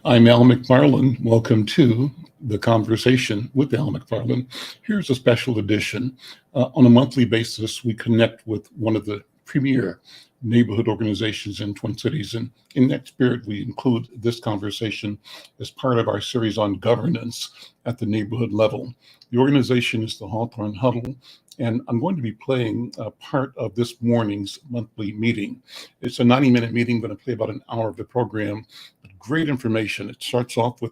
I'm Al McFarland. Welcome to The Conversation with Al McFarland. Here's a special edition. On a monthly basis, we connect with one of the premier neighborhood organizations in Twin Cities. And in that spirit, we include this conversation as part of our series on governance at the neighborhood level. The organization is the Hawthorne Huddle, and I'm going to be playing a part of this morning's monthly meeting. It's a 90-minute meeting. I'm going to play about an hour of the program. Great information. It starts off with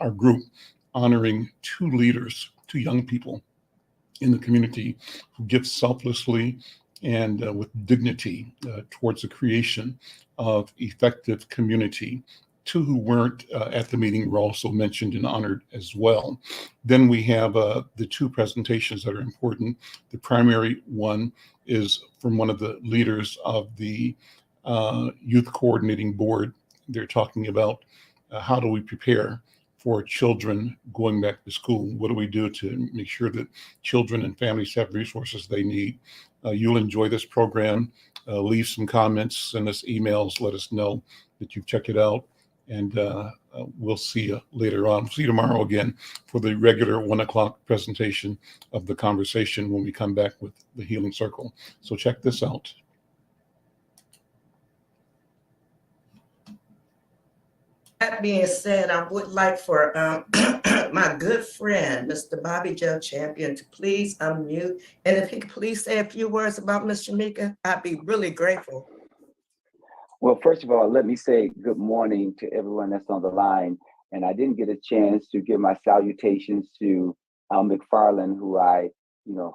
our group honoring two leaders, two young people in the community who give selflessly and with dignity towards the creation of effective community. Two who weren't at the meeting were also mentioned and honored as well. Then we have the two presentations that are important. The primary one is from one of the leaders of the Youth Coordinating Board. They're talking about how do we prepare for children going back to school? What do we do to make sure that children and families have resources they need? You'll enjoy this program. Leave some comments, send us emails, let us know that you've checked it out. And we'll see you later on. See you tomorrow again for the regular 1 o'clock presentation of the conversation when we come back with the Healing Circle. So check this out. That being said, I would like for my good friend, Mr. Bobby Joe Champion, to please unmute. And if he could please say a few words about Ms. Shamika, I'd be really grateful. Well, first of all, let me say good morning to everyone that's on the line. And I didn't get a chance to give my salutations to Al McFarland, who I,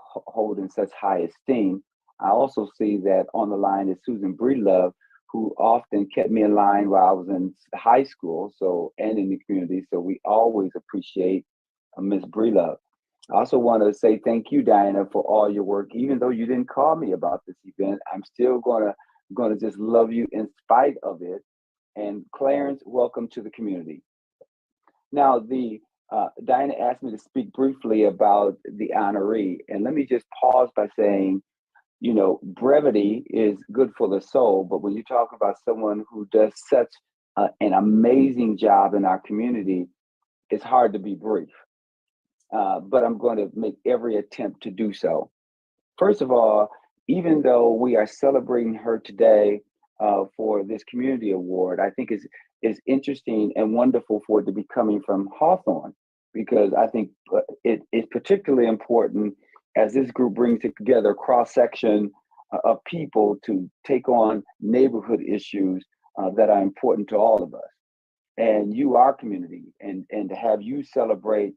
hold in such high esteem. I also see that on the line is Susan Breedlove, who often kept me in line while I was in high school, and in the community. So we always appreciate Ms. Breedlove. I also want to say thank you, Diana, for all your work. Even though you didn't call me about this event, I'm still gonna just love you in spite of it. And Clarence, welcome to the community. Now, Diana asked me to speak briefly about the honoree, and let me just pause by saying, brevity is good for the soul, but when you talk about someone who does such an amazing job in our community, it's hard to be brief. But I'm going to make every attempt to do so. First of all, even though we are celebrating her today for this community award, I think it's interesting and wonderful for it to be coming from Hawthorne, because I think it's particularly important as this group brings together a cross-section of people to take on neighborhood issues that are important to all of us. And you are community, and to have you celebrate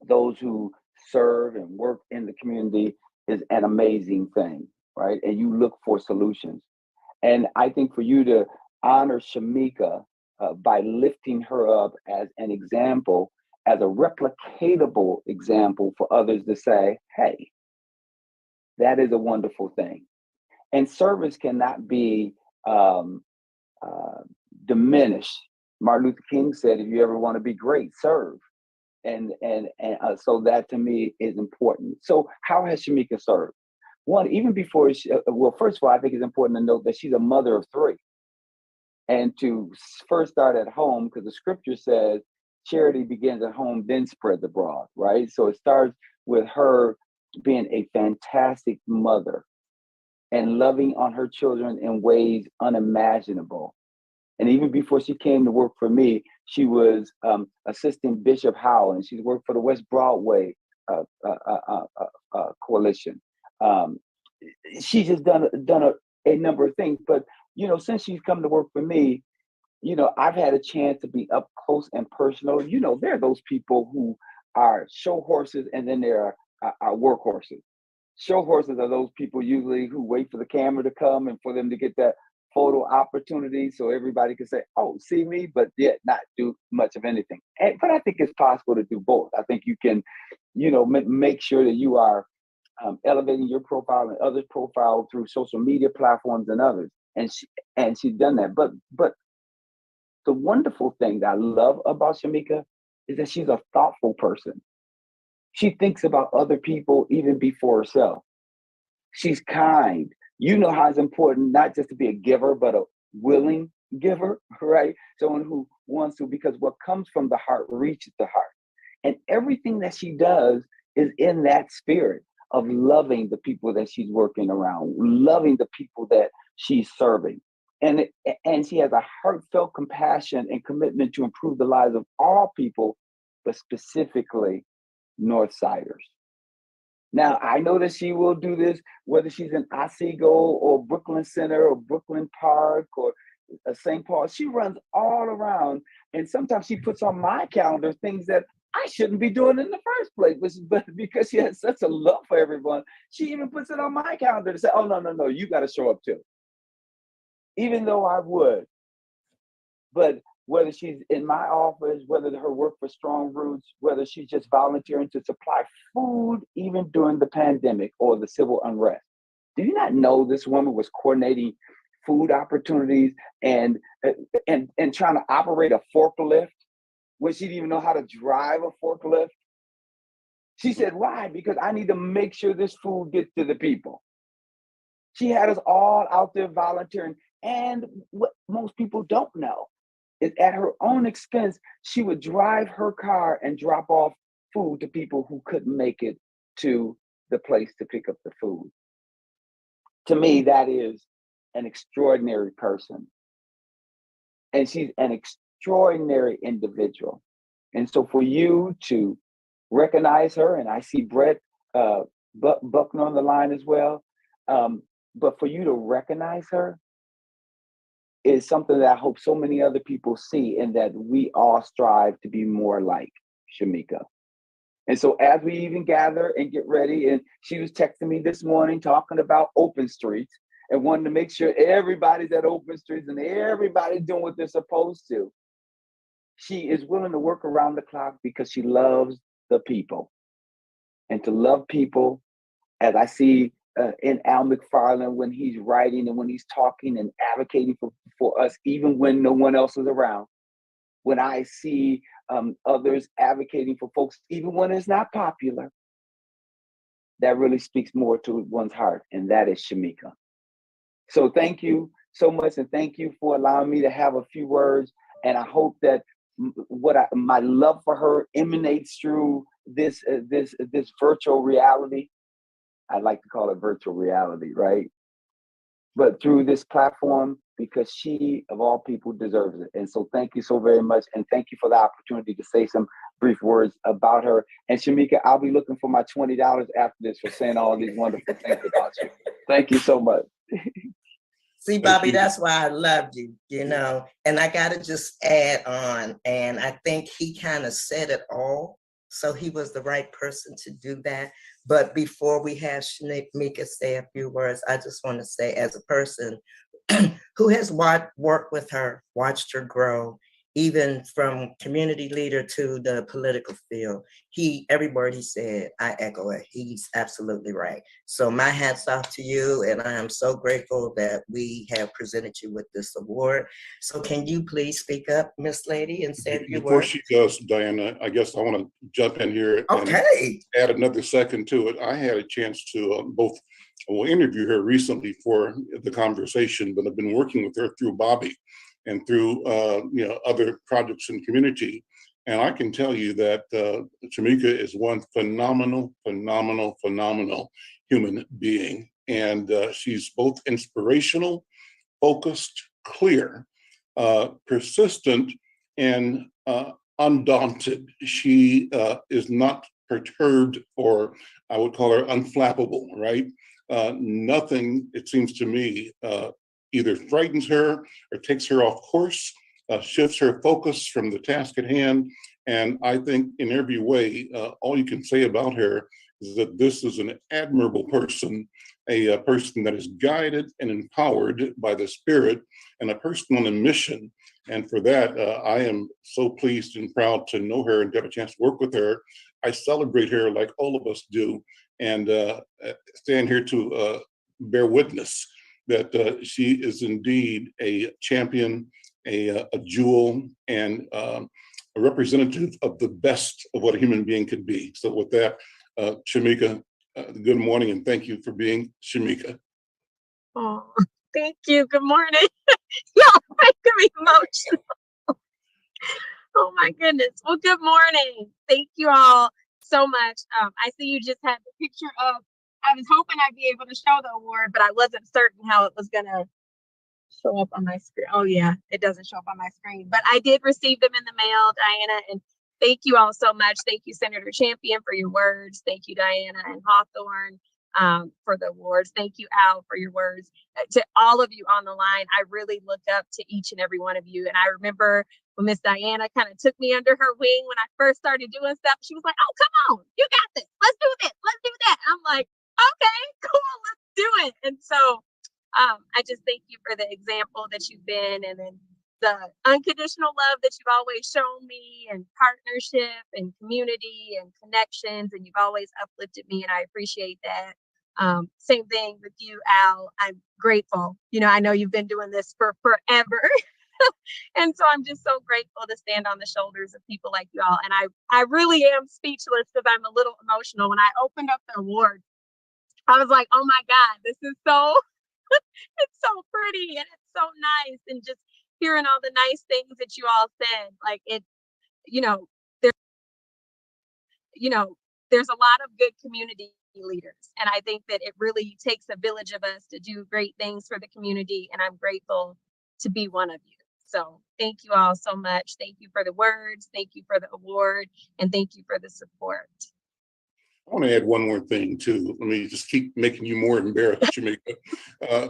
those who serve and work in the community is an amazing thing, right? And you look for solutions. And I think for you to honor Shamika by lifting her up as an example, as a replicatable example for others to say, hey, that is a wonderful thing. And service cannot be diminished. Martin Luther King said, if you ever want to be great, serve. And so that to me is important. So how has Shamika served? One, even before, first of all, I think it's important to note that she's a mother of three. And to first start at home, because the scripture says, charity begins at home, then spreads abroad, right? So it starts with her being a fantastic mother and loving on her children in ways unimaginable. And even before she came to work for me, she was assisting Bishop Howell, and she's worked for the West Broadway coalition. She's just done a number of things. But, since she's come to work for me, I've had a chance to be up close and personal. There are those people who are show horses, and then there are work horses. Show horses are those people usually who wait for the camera to come and for them to get that photo opportunity so everybody can say, oh, see me, but yet not do much of anything. But I think it's possible to do both. I think you can, make sure that you are elevating your profile and others' profile through social media platforms and others. And she's done that. But the wonderful thing that I love about Shamika is that she's a thoughtful person. She thinks about other people even before herself. She's kind. You know how it's important not just to be a giver, but a willing giver, right? Someone who wants to, because what comes from the heart reaches the heart. And everything that she does is in that spirit of loving the people that she's working around, loving the people that she's serving. And she has a heartfelt compassion and commitment to improve the lives of all people, but specifically Northsiders. Now, I know that she will do this, whether she's in Otsego or Brooklyn Center or Brooklyn Park or St. Paul. She runs all around, and sometimes she puts on my calendar things that I shouldn't be doing in the first place, but because she has such a love for everyone, she even puts it on my calendar to say, oh, no, you got to show up too. Even though I would, but whether she's in my office, whether her work for Strong Roots, whether she's just volunteering to supply food, even during the pandemic or the civil unrest. Do you not know this woman was coordinating food opportunities and trying to operate a forklift when she didn't even know how to drive a forklift? She said, why? Because I need to make sure this food gets to the people. She had us all out there volunteering. And what most people don't know is at her own expense, she would drive her car and drop off food to people who couldn't make it to the place to pick up the food. To me, that is an extraordinary person. And she's an extraordinary individual. And so for you to recognize her, and I see Brett Buckner on the line as well, but for you to recognize her is something that I hope so many other people see, and that we all strive to be more like Shamika. And so as we even gather and get ready, and she was texting me this morning talking about open streets and wanting to make sure everybody's at open streets and everybody's doing what they're supposed to. She is willing to work around the clock because she loves the people. And to love people, as I see in Al McFarland, when he's writing and when he's talking and advocating for us, even when no one else is around. When I see others advocating for folks, even when it's not popular, that really speaks more to one's heart, and that is Shamika. So thank you so much, and thank you for allowing me to have a few words. And I hope that my love for her emanates through this virtual reality. I like to call it virtual reality, right? But through this platform, because she, of all people, deserves it. And so thank you so very much. And thank you for the opportunity to say some brief words about her. And Shamika, I'll be looking for my $20 after this for saying all these wonderful things about you. Thank you so much. See, Bobby, that's why I love you, and I got to just add on, and I think he kind of said it all. So he was the right person to do that. But before we have Shamika say a few words, I just want to say, as a person who has worked with her, watched her grow, even from community leader to the political field, every word he said, I echo it. He's absolutely right. So my hat's off to you, and I am so grateful that we have presented you with this award. So can you please speak up, Miss Lady, and say a few Before words? she does, Diana, I guess I want to jump in here and add another second to it. I had a chance to interview her recently for the conversation, but I've been working with her through Bobby and through other projects in community. And I can tell you that Shamika is one phenomenal human being. And she's both inspirational, focused, clear, persistent, and undaunted. She is not perturbed, or I would call her unflappable, right? Nothing, it seems to me, either frightens her or takes her off course, shifts her focus from the task at hand. And I think in every way, all you can say about her is that this is an admirable person, a person that is guided and empowered by the Spirit, and a person on a mission. And for that, I am so pleased and proud to know her and to have a chance to work with her. I celebrate her like all of us do, and stand here to bear witness that she is indeed a champion, a jewel, and a representative of the best of what a human being could be. So with that, Shamika, good morning, and thank you for being Shamika. Oh, Thank you. Good morning. Y'all making me emotional. Oh my goodness. Well, good morning. Thank you all so much. I see you just had the picture of, I was hoping I'd be able to show the award, but I wasn't certain how it was going to show up on my screen. Oh yeah, it doesn't show up on my screen, but I did receive them in the mail, Diana, and thank you all so much. Thank you, Senator Champion, for your words. Thank you, Diana and Hawthorne, for the awards. Thank you, Al, for your words. To all of you on the line, I really look up to each and every one of you. And I remember when Miss Diana kind of took me under her wing when I first started doing stuff, she was like, oh, come on, you got this. Let's do this. Let's do that. I'm like, okay, cool, let's do it. And so I just thank you for the example that you've been, and then the unconditional love that you've always shown me, and partnership and community and connections, and you've always uplifted me, and I appreciate that. Same thing with you, Al. I'm grateful. You know, I know you've been doing this for forever. And so I'm just so grateful to stand on the shoulders of people like you all. And I really am speechless because I'm a little emotional. When I opened up the award, I was like, oh my God, this is so, it's so pretty and it's so nice. And just hearing all the nice things that you all said, like it, you know, there's a lot of good community leaders. And I think that it really takes a village of us to do great things for the community. And I'm grateful to be one of you. So thank you all so much. Thank you for the words. Thank you for the award. And thank you for the support. I want to add one more thing too. Let me just keep making you more embarrassed, Jamaica.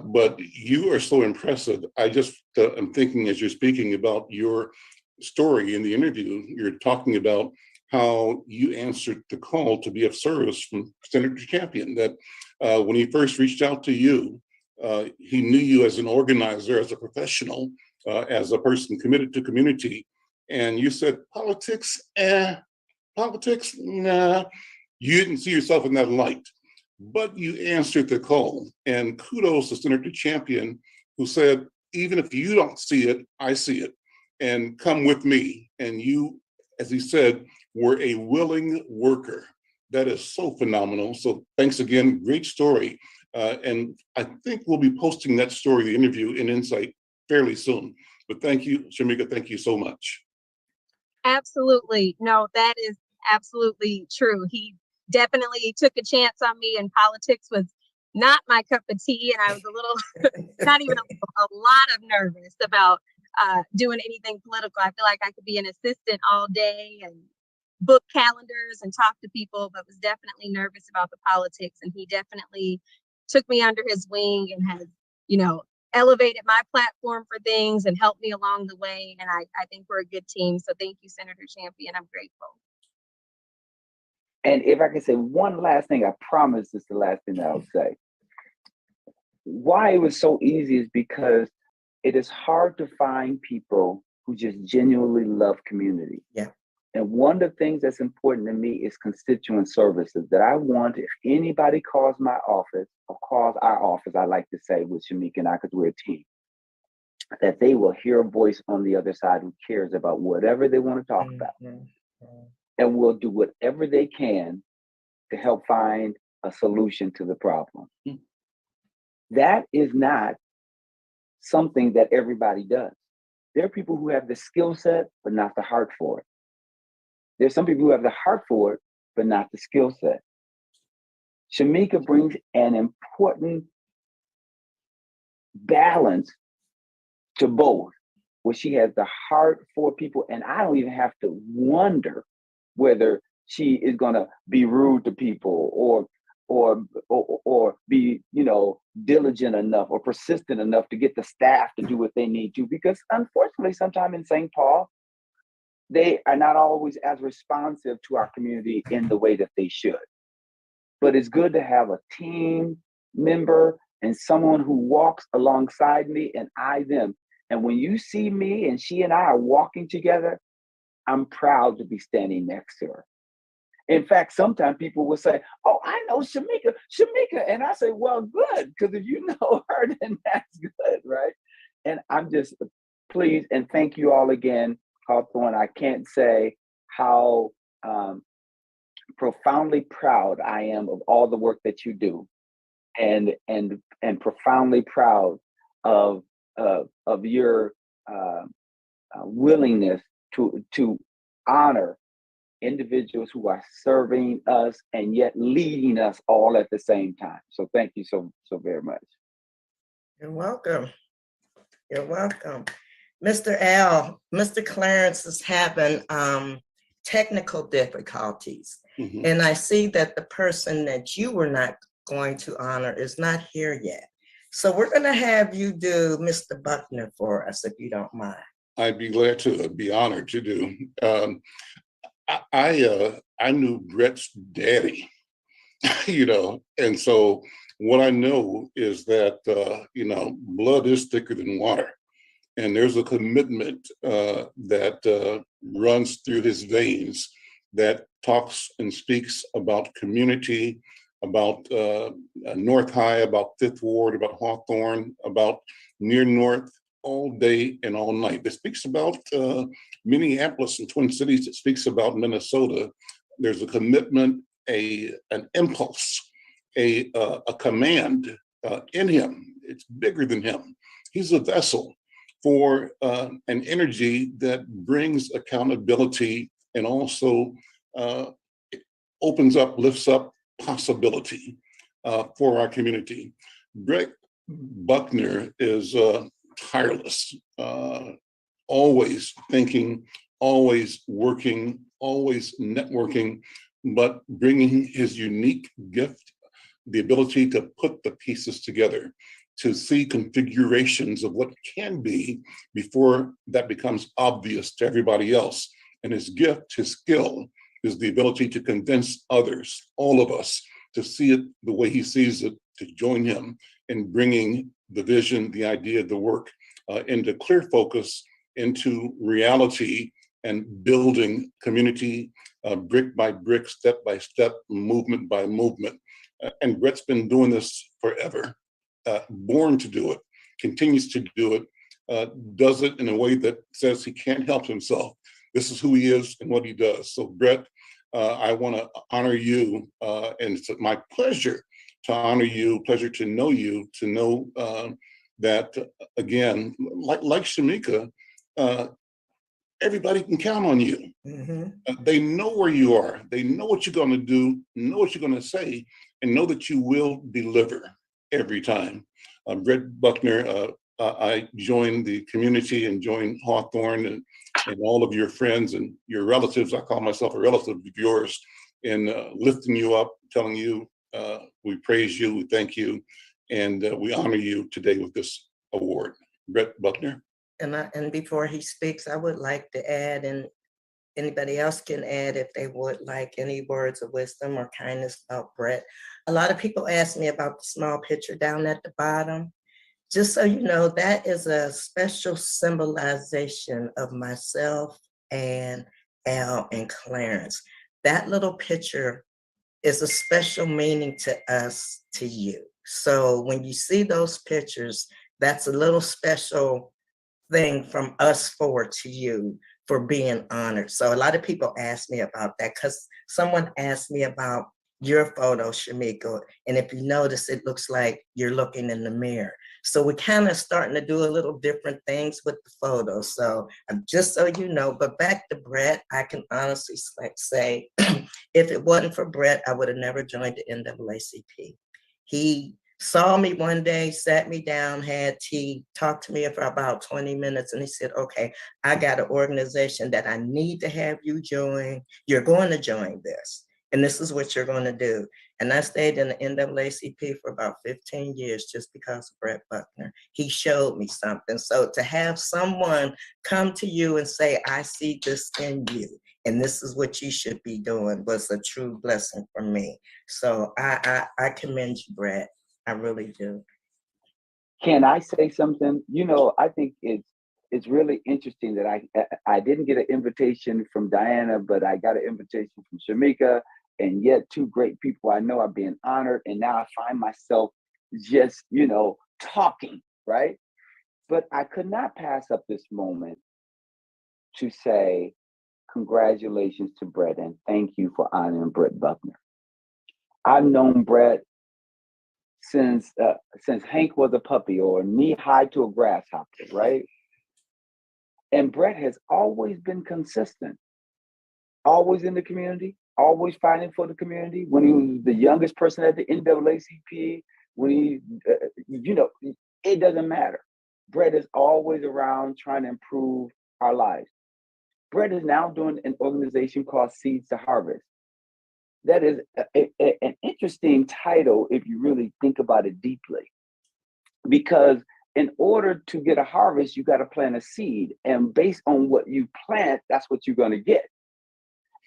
But you are so impressive. I'm thinking as you're speaking about your story in the interview, you're talking about how you answered the call to be of service from Senator Champion, that when he first reached out to you, he knew you as an organizer, as a professional, as a person committed to community. And you said, politics, nah. You didn't see yourself in that light, but you answered the call. And kudos to Senator Champion, who said, even if you don't see it, I see it, and come with me. And you, as he said, were a willing worker. That is so phenomenal. So thanks again, great story. And I think we'll be posting that story, the interview in Insight fairly soon. But thank you, Shamika, thank you so much. Absolutely. No, that is absolutely true. He definitely took a chance on me, and politics was not my cup of tea. And I was a little, not even a lot of nervous about doing anything political. I feel like I could be an assistant all day and book calendars and talk to people, but was definitely nervous about the politics. And he definitely took me under his wing and has, elevated my platform for things and helped me along the way. And I think we're a good team. So thank you, Senator Champion. I'm grateful. And if I can say one last thing, I promise this is the last thing that I'll say. Why it was so easy is because it is hard to find people who just genuinely love community. Yeah. And one of the things that's important to me is constituent services, that I want, if anybody calls my office or calls our office, I like to say with Shamika and I, because we're a team, that they will hear a voice on the other side who cares about whatever they want to talk about. And will do whatever they can to help find a solution to the problem. That is not something that everybody does. There are people who have the skill set, but not the heart for it. There's some people who have the heart for it, but not the skill set. Shamika brings an important balance to both, where she has the heart for people, and I don't even have to wonder whether she is going to be rude to people or be, diligent enough or persistent enough to get the staff to do what they need to. Because unfortunately, sometimes in St. Paul, they are not always as responsive to our community in the way that they should. But it's good to have a team member and someone who walks alongside me and I them. And when you see me and she and I are walking together, I'm proud to be standing next to her. In fact, sometimes people will say, oh, I know Shamika. And I say, well, good, because if you know her, then that's good, right? And I'm just pleased and thank you all again, Hawthorne. I can't say how profoundly proud I am of all the work that you do, and profoundly proud of your willingness to honor individuals who are serving us and yet leading us all at the same time. So thank you so very much. You're welcome. You're welcome. Mr. L, Mr. Clarence is having technical difficulties. Mhm. And I see that the person that you were not going to honor is not here yet. So we're going to have you do Mr. Buckner for us, if you don't mind. I'd be glad to. I'd be honored to do. I knew Brett's daddy, and so what I know is that blood is thicker than water, and there's a commitment that runs through his veins that talks and speaks about community, about North High, about Fifth Ward, about Hawthorne, about Near North, all day and all night. It speaks about Minneapolis and Twin Cities. It speaks about Minnesota. There's a commitment, an impulse, a command in him. It's bigger than him. He's a vessel for an energy that brings accountability and also opens up, lifts up possibility for our community. Brett Buckner is tireless, always thinking, always working, always networking, but bringing his unique gift, the ability to put the pieces together, to see configurations of what can be before that becomes obvious to everybody else. And his gift, his skill, is the ability to convince others, all of us, to see it the way he sees it, to join him in bringing the vision, the idea, the work into clear focus, into reality, and building community brick by brick, step by step, movement by movement. And Brett's been doing this forever, born to do it, continues to do it, does it in a way that says he can't help himself. This is who he is and what he does. So Brett, I want to honor you, and it's my pleasure to honor you, pleasure to know you, to know that, again, like Shamika, everybody can count on you. Mm-hmm. They know where you are. They know what you're going to do, know what you're going to say, and know that you will deliver every time. Brett Buckner, I joined the community and joined Hawthorne and all of your friends and your relatives. I call myself a relative of yours, in lifting you up, telling you we praise you, we thank you, and we honor you today with this award. Brett Buckner. And before he speaks, I would like to add, and anybody else can add if they would like any words of wisdom or kindness about Brett. A lot of people ask me about the small picture down at the bottom. Just so you know, that is a special symbolization of myself and Al and Clarence. That little picture is a special meaning to us, to you. So when you see those pictures, that's a little special thing from us forward to you for being honored. So a lot of people ask me about that, because someone asked me about your photo, Shamika, and if you notice, it looks like you're looking in the mirror. So we're kind of starting to do a little different things with the photos. So just so you know, but back to Brett, I can honestly say, if it wasn't for Brett, I would have never joined the NAACP. He saw me one day, sat me down, had tea, talked to me for about 20 minutes, and he said, okay, I got an organization that I need to have you join. You're going to join this, and this is what you're going to do. And I stayed in the NAACP for about 15 years just because of Brett Buckner. He showed me something. So to have someone come to you and say, I see this in you, and this is what you should be doing, was a true blessing for me. So I commend you, Brett. I really do. Can I say something? I think it's really interesting that I didn't get an invitation from Diana, but I got an invitation from Shamika, and yet two great people I know are being honored. And now I find myself just, talking, right? But I could not pass up this moment to say congratulations to Brett and thank you for honoring Brett Buckner. I've known Brett since Hank was a puppy or knee high to a grasshopper, right? And Brett has always been consistent, always in the community, always fighting for the community. When he was the youngest person at the NAACP, when he, it doesn't matter. Brett is always around trying to improve our lives. Brett is now doing an organization called Seeds to Harvest. That is an interesting title if you really think about it deeply, because in order to get a harvest, you got to plant a seed, and based on what you plant, that's what you're going to get.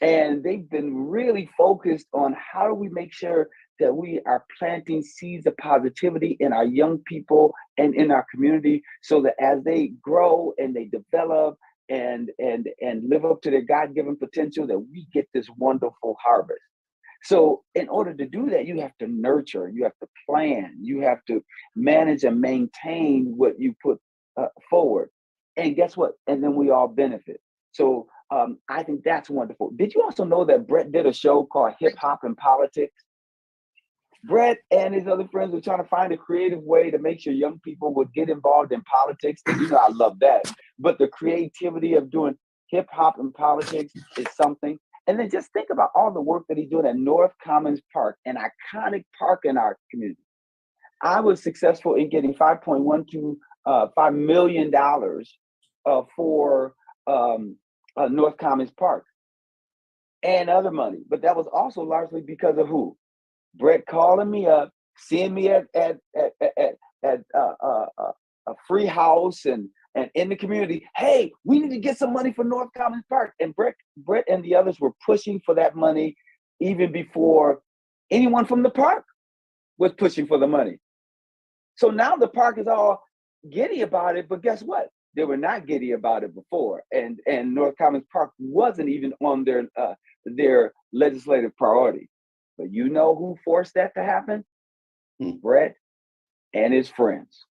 And they've been really focused on how do we make sure that we are planting seeds of positivity in our young people and in our community, so that as they grow and they develop and live up to their God-given potential, that we get this wonderful harvest. So in order to do that, you have to nurture, you have to plan, you have to manage and maintain what you put forward. And guess what? And then we all benefit. So I think that's wonderful. Did you also know that Brett did a show called Hip Hop and Politics? Brett and his other friends were trying to find a creative way to make sure young people would get involved in politics. And I love that. But the creativity of doing hip hop and politics is something. And then just think about all the work that he's doing at North Commons Park, an iconic park in our community. I was successful in getting $5 million for North Commons Park and other money. But that was also largely because of who? Brett calling me up, seeing me at a free house and in the community. Hey, we need to get some money for North Commons Park. And Brett and the others were pushing for that money even before anyone from the park was pushing for the money. So now the park is all giddy about it, but guess what? They were not giddy about it before. And North Commons Park wasn't even on their legislative priority. But you know who forced that to happen? Brett and his friends.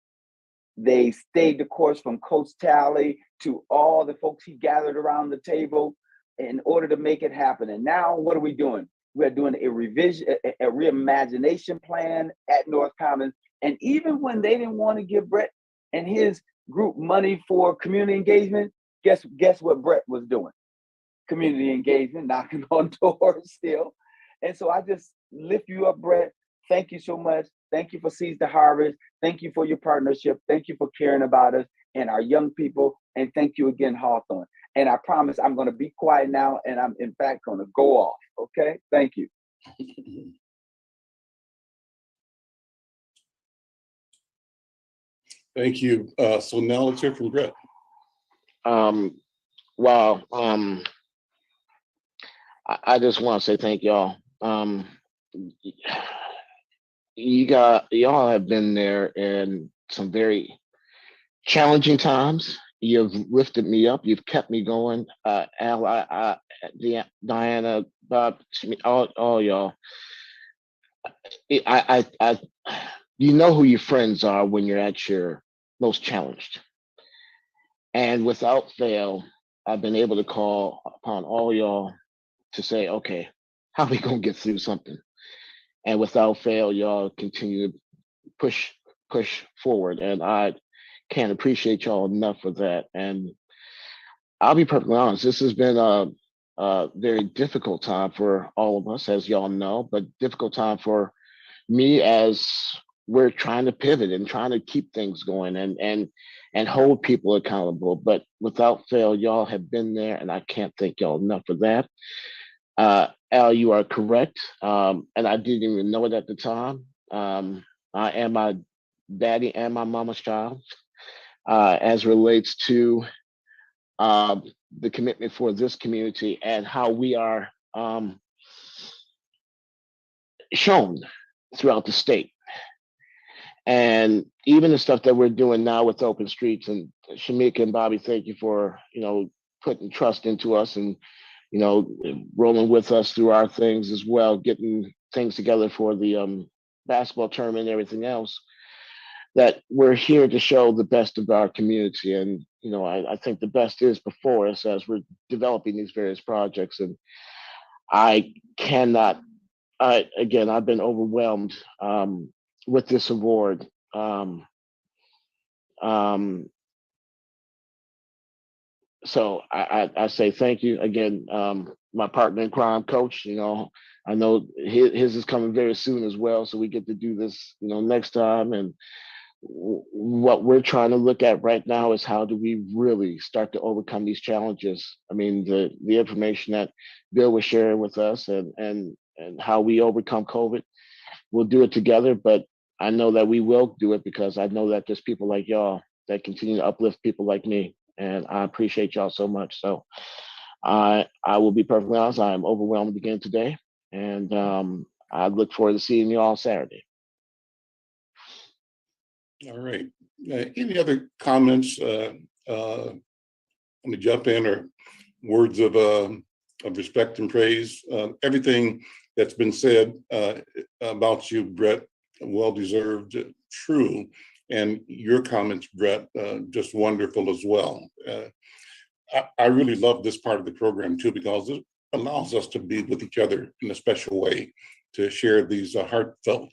They stayed the course from Coach Talley to all the folks he gathered around the table in order to make it happen. And now what are we doing? We're doing a revision, a reimagination plan at North Commons. And even when they didn't want to give Brett and his group money for community engagement, guess what Brett was doing? Community engagement, knocking on doors still. And so I just lift you up, Brett. Thank you so much. Thank you for Seeds to Harvest. Thank you for your partnership. Thank you for caring about us and our young people. And thank you again, Hawthorne. And I promise I'm going to be quiet now, and I'm in fact going to go off. Okay? Thank you. Thank you. So now let's hear from Brett. Wow. I just want to say thank y'all. Y'all have been there in some very challenging times. You've lifted me up. You've kept me going. Al, Diana, Bob, all y'all. You know who your friends are when you're at your most challenged. And without fail, I've been able to call upon all y'all to say, okay, how are we gonna get through something? And without fail, y'all continue to push forward. And I can't appreciate y'all enough for that. And I'll be perfectly honest, this has been a very difficult time for all of us, as y'all know, but difficult time for me as we're trying to pivot and trying to keep things going and hold people accountable. But without fail, y'all have been there, and I can't thank y'all enough for that. Al, you are correct. And I didn't even know it at the time. I am my daddy and my mama's child, as relates to the commitment for this community and how we are shown throughout the state. And even the stuff that we're doing now with Open Streets, and Shamika and Bobby, thank you for, putting trust into us and, rolling with us through our things as well, getting things together for the basketball tournament and everything else, that we're here to show the best of our community. And, I think the best is before us as we're developing these various projects. And I cannot, again, I've been overwhelmed with this award. So I say thank you again. My partner in crime, Coach. I know his is coming very soon as well, so we get to do this, next time. And what we're trying to look at right now is how do we really start to overcome these challenges. I mean, the information that Bill was sharing with us and how we overcome COVID, we'll do it together. But I know that we will do it because I know that there's people like y'all that continue to uplift people like me. And I appreciate y'all so much. So I will be perfectly honest, I'm overwhelmed again today. And I look forward to seeing you all Saturday. All right. Any other comments? Let me jump in, or words of respect and praise. Everything that's been said about you, Brett, well-deserved, true. And your comments, Brett, just wonderful as well. I really love this part of the program too, because it allows us to be with each other in a special way, to share these heartfelt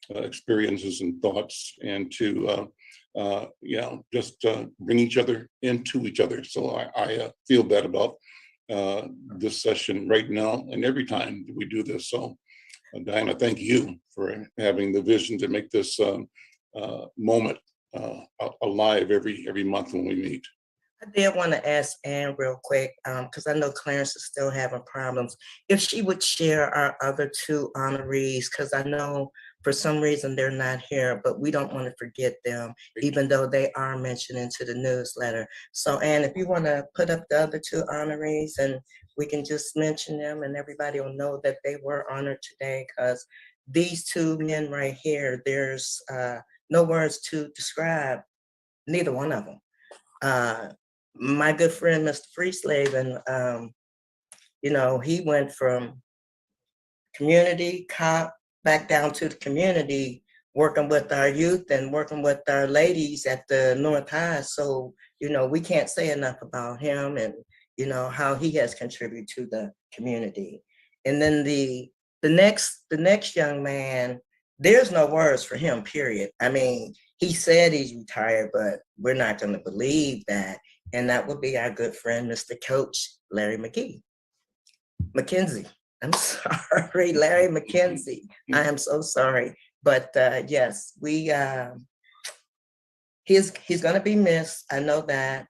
experiences and thoughts, and to just bring each other into each other. So I feel that about this session right now and every time we do this. So Diana, thank you for having the vision to make this moment alive every month when we meet. I did want to ask Anne real quick, because I know Clarence is still having problems, if she would share our other two honorees, because I know for some reason they're not here, but we don't want to forget them, even though they are mentioned into the newsletter. So Anne, if you want to put up the other two honorees, and we can just mention them and everybody will know that they were honored today, because these two men right here, there's no words to describe neither one of them. My good friend, Mr. Freeslaven, he went from community cop back down to the community, working with our youth and working with our ladies at the North High. So, we can't say enough about him and, how he has contributed to the community. And then the next young man, there's no words for him, period. I mean, he said he's retired, but we're not going to believe that. And that would be our good friend, Mr. Coach Larry McKenzie. I'm sorry, Larry McKenzie. I am so sorry. But yes, he's going to be missed. I know that.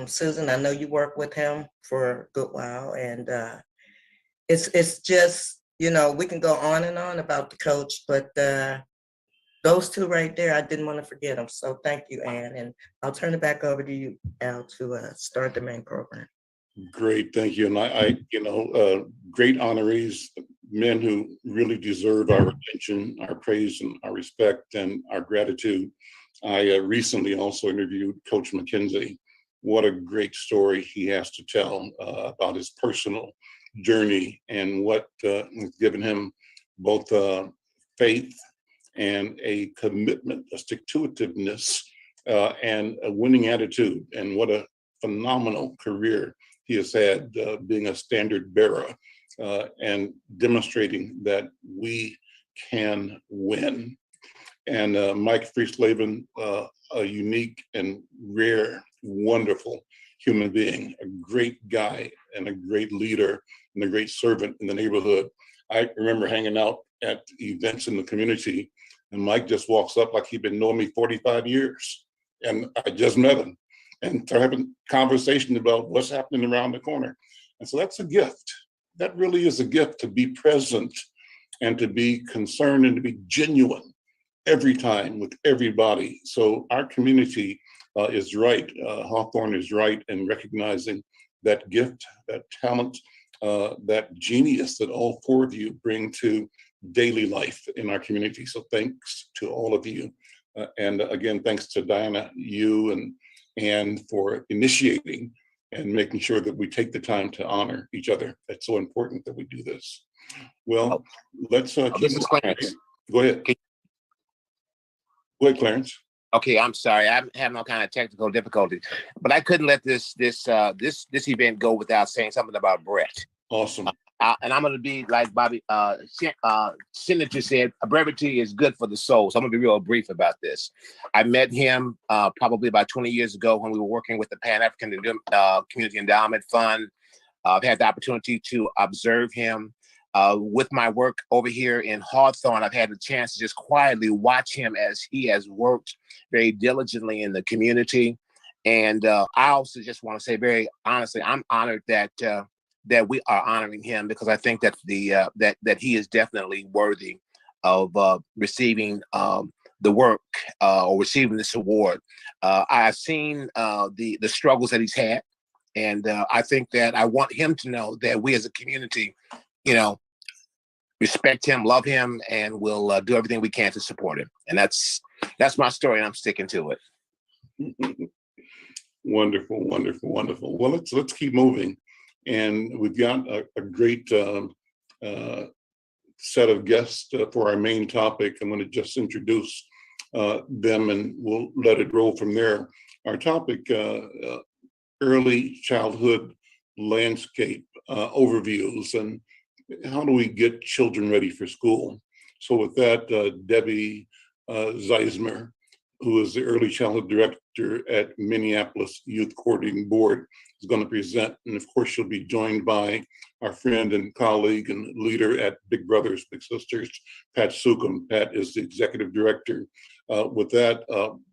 Susan, I know you work with him for a good while. And it's just, we can go on and on about the coach, but those two right there, I didn't want to forget them. So thank you, Anne. And I'll turn it back over to you, Al, to start the main program. Great, thank you. And I great honorees, men who really deserve our attention, our praise, and our respect, and our gratitude. I recently also interviewed Coach McKenzie. What a great story he has to tell about his personal journey and what has given him both faith and a commitment, a stick-to-itiveness, and a winning attitude. And what a phenomenal career he has had, being a standard bearer and demonstrating that we can win. And Mike Freeslaven, a unique and rare, wonderful human being, a great guy and a great leader and a great servant in the neighborhood. I remember hanging out at events in the community, and Mike just walks up like he'd been knowing me 45 years. And I just met him and started having conversation about what's happening around the corner. And so that's a gift. That really is a gift, to be present and to be concerned and to be genuine every time with everybody. So our community is right. Hawthorne is right in recognizing that gift, that talent, that genius that all four of you bring to daily life in our community. So thanks to all of you. And again, thanks to Diana, you and for initiating and making sure that we take the time to honor each other. It's so important that we do this. Well, let's keep this is Clarence. Go ahead. Go ahead, Clarence. Okay, I'm sorry. I'm having all kind of technical difficulties, but I couldn't let this event go without saying something about Brett. Awesome. And I'm going to be like Bobby Senator said, brevity is good for the soul. So I'm going to be real brief about this. I met him probably about 20 years ago when we were working with the Pan-African Community Endowment Fund. I've had the opportunity to observe him with my work over here in Hawthorne. I've had the chance to just quietly watch him as he has worked very diligently in the community. And I also just want to say very honestly, I'm honored that that we are honoring him, because I think that that he is definitely worthy of receiving the work or receiving this award. I've seen the struggles that he's had, and I think that I want him to know that we as a community, respect him, love him, and will do everything we can to support him. And that's my story, and I'm sticking to it. Wonderful, wonderful, wonderful. Well, let's keep moving, and we've got a great set of guests for our main topic. I'm going to just introduce them, and we'll let it roll from there. Our topic: early childhood landscape overviews, and how do we get children ready for school? So with that, Deby Ziesmer, who is the early childhood director at Minneapolis Youth Coordinating Board, is going to present. And of course, she'll be joined by our friend and colleague and leader at Big Brothers Big Sisters, Pat Sukham. Pat is the executive director. With that,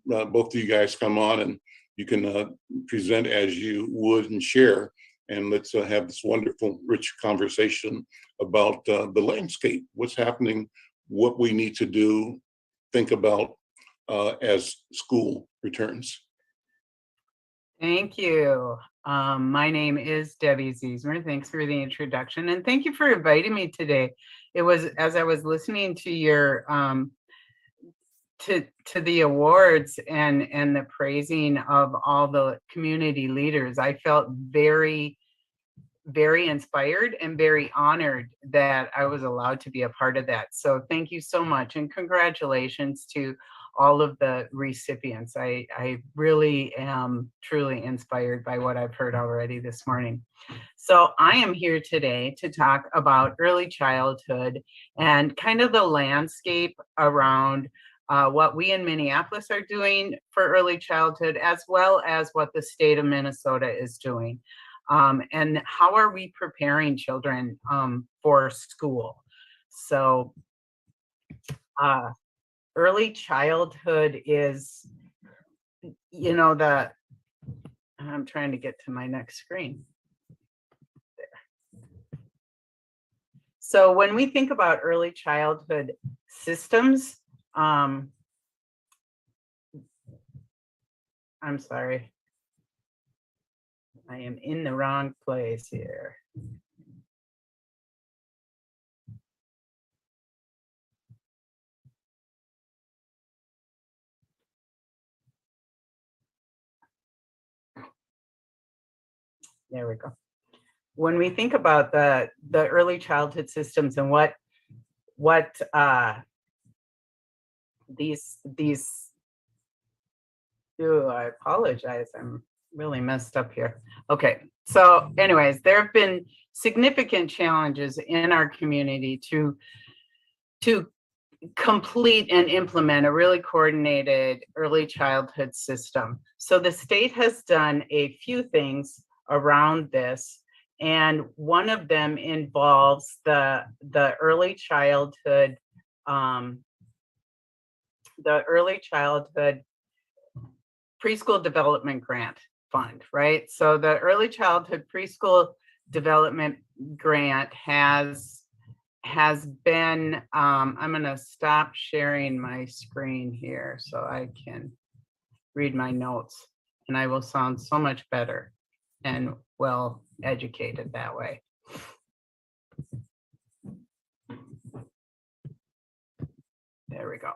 both of you guys come on and you can present as you would and share. And let's have this wonderful, rich conversation about the landscape, what's happening, what we need to do, think about as school returns. Thank you. My name is Deby Ziesmer. Thanks for the introduction, and thank you for inviting me today. It was, as I was listening to your to the awards and the praising of all the community leaders, I felt very, very inspired and very honored that I was allowed to be a part of that. So thank you so much, and congratulations to all of the recipients. I really am truly inspired by what I've heard already this morning. So I am here today to talk about early childhood and kind of the landscape around what we in Minneapolis are doing for early childhood, as well as what the state of Minnesota is doing. And how are we preparing children for school? So early childhood is, I'm trying to get to my next screen. There. So when we think about early childhood systems, I'm sorry. I am in the wrong place here. There we go. When we think about the early childhood systems and what these I apologize, I'm really messed up here. Okay, so anyways, there have been significant challenges in our community to complete and implement a really coordinated early childhood system. So the state has done a few things around this, and one of them involves the early childhood preschool development grant fund, right? So the early childhood preschool development grant has been, I'm gonna stop sharing my screen here so I can read my notes, and I will sound so much better and well educated that way. There we go.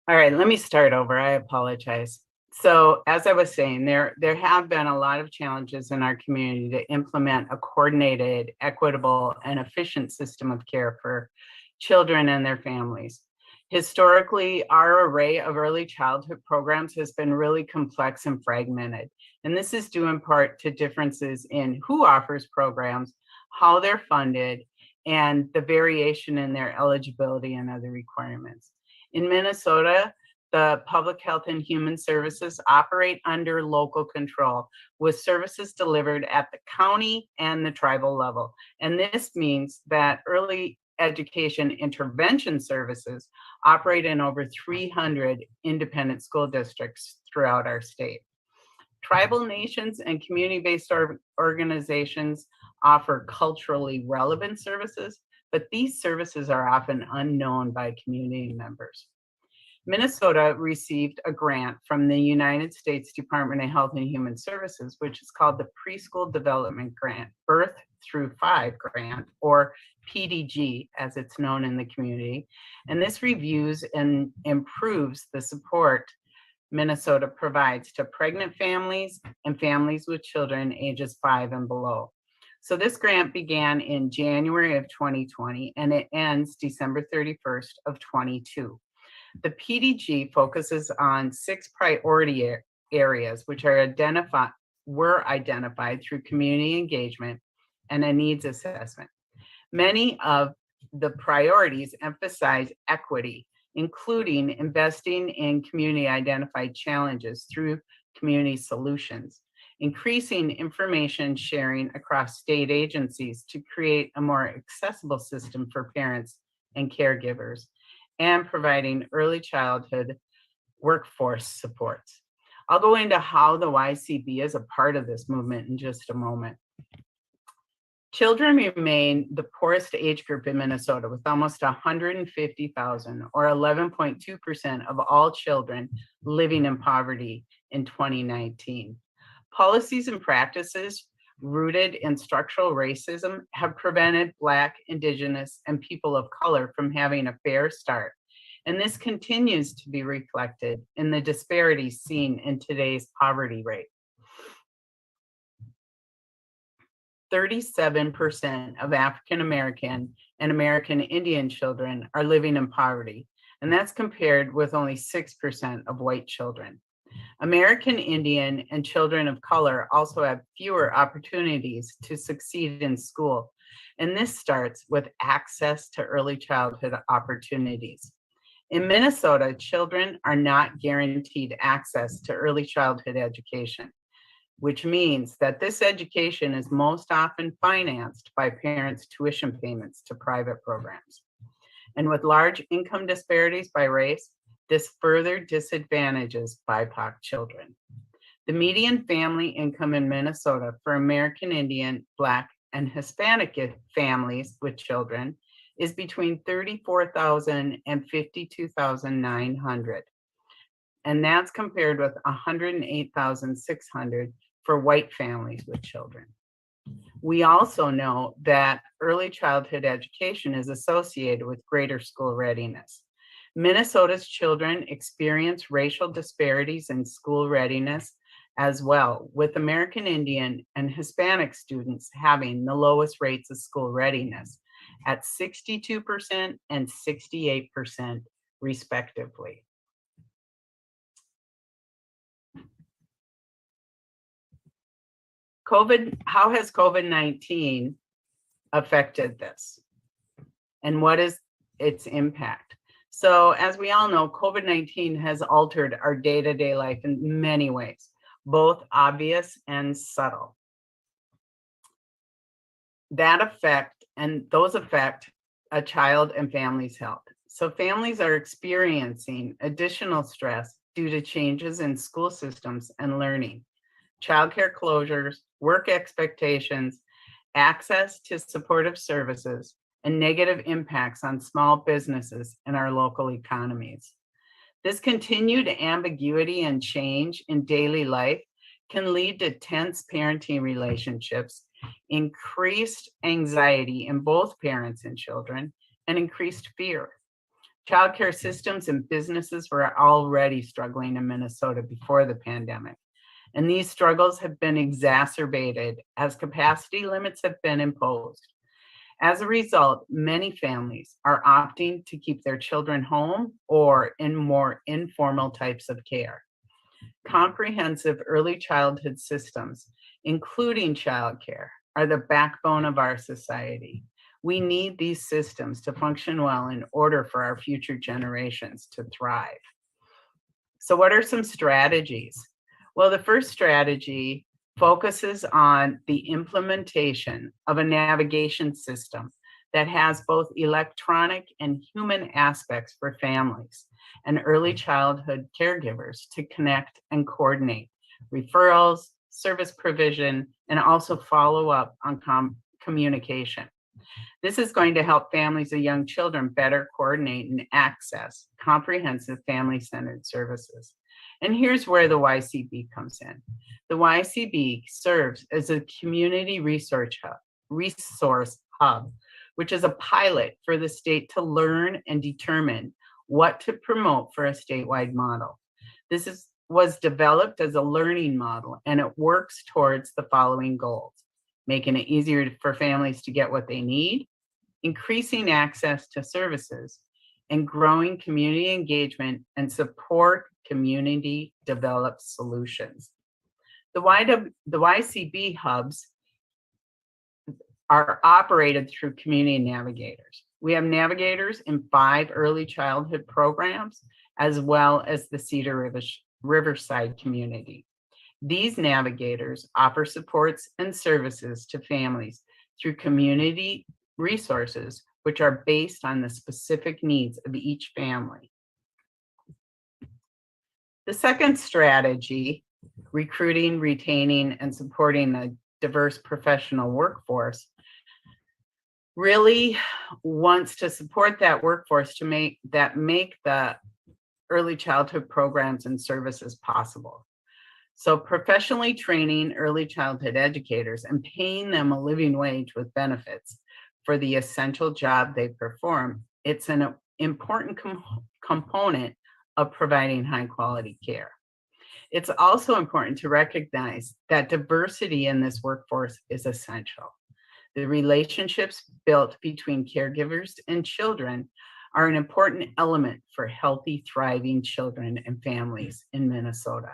All right, let me start over. I apologize. So as I was saying, there have been a lot of challenges in our community to implement a coordinated, equitable, and efficient system of care for children and their families. Historically, our array of early childhood programs has been really complex and fragmented. And this is due in part to differences in who offers programs, how they're funded, and the variation in their eligibility and other requirements. In Minnesota, the Public Health and Human Services operate under local control, with services delivered at the county and the tribal level. And this means that early education intervention services operate in over 300 independent school districts throughout our state. Tribal nations and community-based organizations offer culturally relevant services, but these services are often unknown by community members. Minnesota received a grant from the United States Department of Health and Human Services, which is called the Preschool Development Grant, Birth Through 5 Grant, or PDG, as it's known in the community. And this reviews and improves the support Minnesota provides to pregnant families and families with children ages 5 and below. So this grant began in January of 2020 and it ends December 31st of 22. The PDG focuses on 6 priority areas, which were identified through community engagement and a needs assessment. Many of the priorities emphasize equity, including investing in community identified challenges through community solutions, increasing information sharing across state agencies to create a more accessible system for parents and caregivers, and providing early childhood workforce supports. I'll go into how the YCB is a part of this movement in just a moment. Children remain the poorest age group in Minnesota, with almost 150,000 or 11.2% of all children living in poverty in 2019. Policies and practices rooted in structural racism have prevented Black, Indigenous, and people of color from having a fair start. And this continues to be reflected in the disparities seen in today's poverty rate. 37% of African American and American Indian children are living in poverty, and that's compared with only 6% of white children. American Indian and children of color also have fewer opportunities to succeed in school, and this starts with access to early childhood opportunities. In Minnesota, children are not guaranteed access to early childhood education, which means that this education is most often financed by parents' tuition payments to private programs. And with large income disparities by race, this further disadvantages BIPOC children. The median family income in Minnesota for American Indian, Black, and Hispanic families with children is between $34,000 and $52,900. And that's compared with $108,600 for white families with children. We also know that early childhood education is associated with greater school readiness. Minnesota's children experience racial disparities in school readiness as well, with American Indian and Hispanic students having the lowest rates of school readiness at 62% and 68% respectively. How has COVID-19 affected this? And what is its impact? So as we all know, COVID-19 has altered our day-to-day life in many ways, both obvious and subtle. Those affect a child and family's health. So families are experiencing additional stress due to changes in school systems and learning, childcare closures, work expectations, access to supportive services, and negative impacts on small businesses and our local economies. This continued ambiguity and change in daily life can lead to tense parenting relationships, increased anxiety in both parents and children, and increased fear. Childcare systems and businesses were already struggling in Minnesota before the pandemic. And these struggles have been exacerbated as capacity limits have been imposed. As a result, many families are opting to keep their children home or in more informal types of care. Comprehensive early childhood systems, including childcare, are the backbone of our society. We need these systems to function well in order for our future generations to thrive. So what are some strategies? Well, the first strategy focuses on the implementation of a navigation system that has both electronic and human aspects for families and early childhood caregivers to connect and coordinate referrals, service provision, and also follow up on communication. This is going to help families of young children better coordinate and access comprehensive family-centered services. And here's where the YCB comes in. The YCB serves as a community resource hub, which is a pilot for the state to learn and determine what to promote for a statewide model. This was developed as a learning model, and it works towards the following goals: making it easier for families to get what they need, increasing access to services, and growing community engagement and support community developed solutions. The YCB hubs are operated through community navigators. We have navigators in 5 early childhood programs, as well as the Cedar Riverside community. These navigators offer supports and services to families through community resources, which are based on the specific needs of each family. The second strategy, recruiting, retaining, and supporting a diverse professional workforce, really wants to support that workforce to make the early childhood programs and services possible. So professionally training early childhood educators and paying them a living wage with benefits for the essential job they perform, it's an important component of providing high quality care. It's also important to recognize that diversity in this workforce is essential. The relationships built between caregivers and children are an important element for healthy, thriving children and families in Minnesota.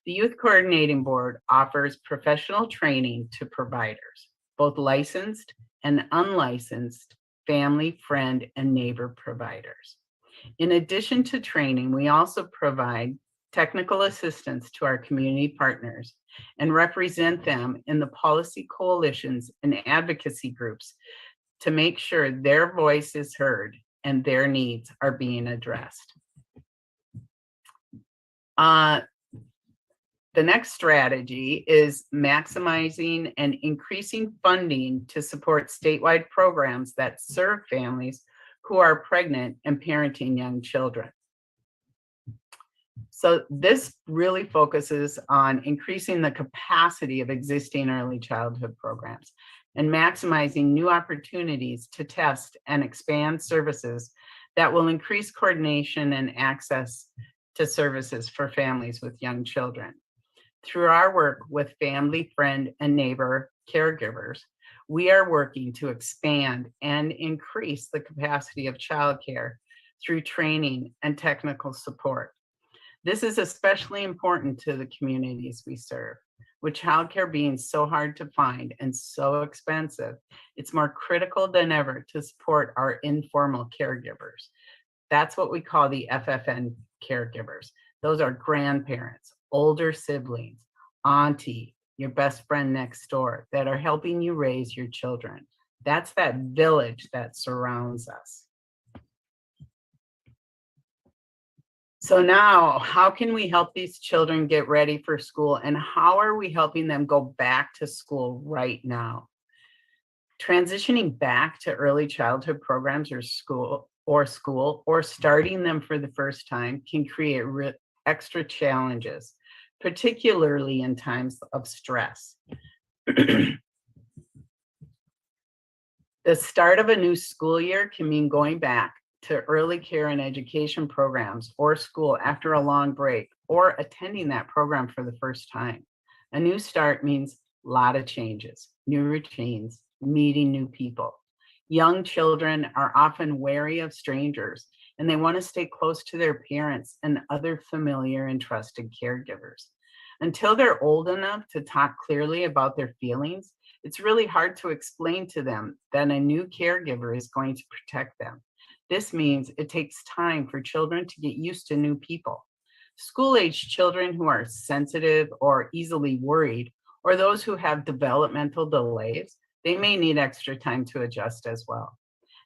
The Youth Coordinating Board offers professional training to providers, both licensed and unlicensed family, friend, and neighbor providers. In addition to training, we also provide technical assistance to our community partners and represent them in the policy coalitions and advocacy groups to make sure their voice is heard and their needs are being addressed. The next strategy is maximizing and increasing funding to support statewide programs that serve families who are pregnant and parenting young children. So this really focuses on increasing the capacity of existing early childhood programs and maximizing new opportunities to test and expand services that will increase coordination and access to services for families with young children. Through our work with family, friend, and neighbor caregivers, we are working to expand and increase the capacity of childcare through training and technical support. This is especially important to the communities we serve. With childcare being so hard to find and so expensive, it's more critical than ever to support our informal caregivers. That's what we call the FFN caregivers. Those are grandparents, older siblings, auntie, your best friend next door that are helping you raise your children. That's that village that surrounds us. So now, how can we help these children get ready for school, and how are we helping them go back to school right now? Transitioning back to early childhood programs or school or starting them for the first time can create extra challenges, particularly in times of stress. The start of a new school year can mean going back to early care and education programs or school after a long break, or attending that program for the first time. A new start means a lot of changes, new routines, meeting new people. Young children are often wary of strangers, and they want to stay close to their parents and other familiar and trusted caregivers. Until they're old enough to talk clearly about their feelings, it's really hard to explain to them that a new caregiver is going to protect them. This means it takes time for children to get used to new people. School-age children who are sensitive or easily worried, or those who have developmental delays, they may need extra time to adjust as well.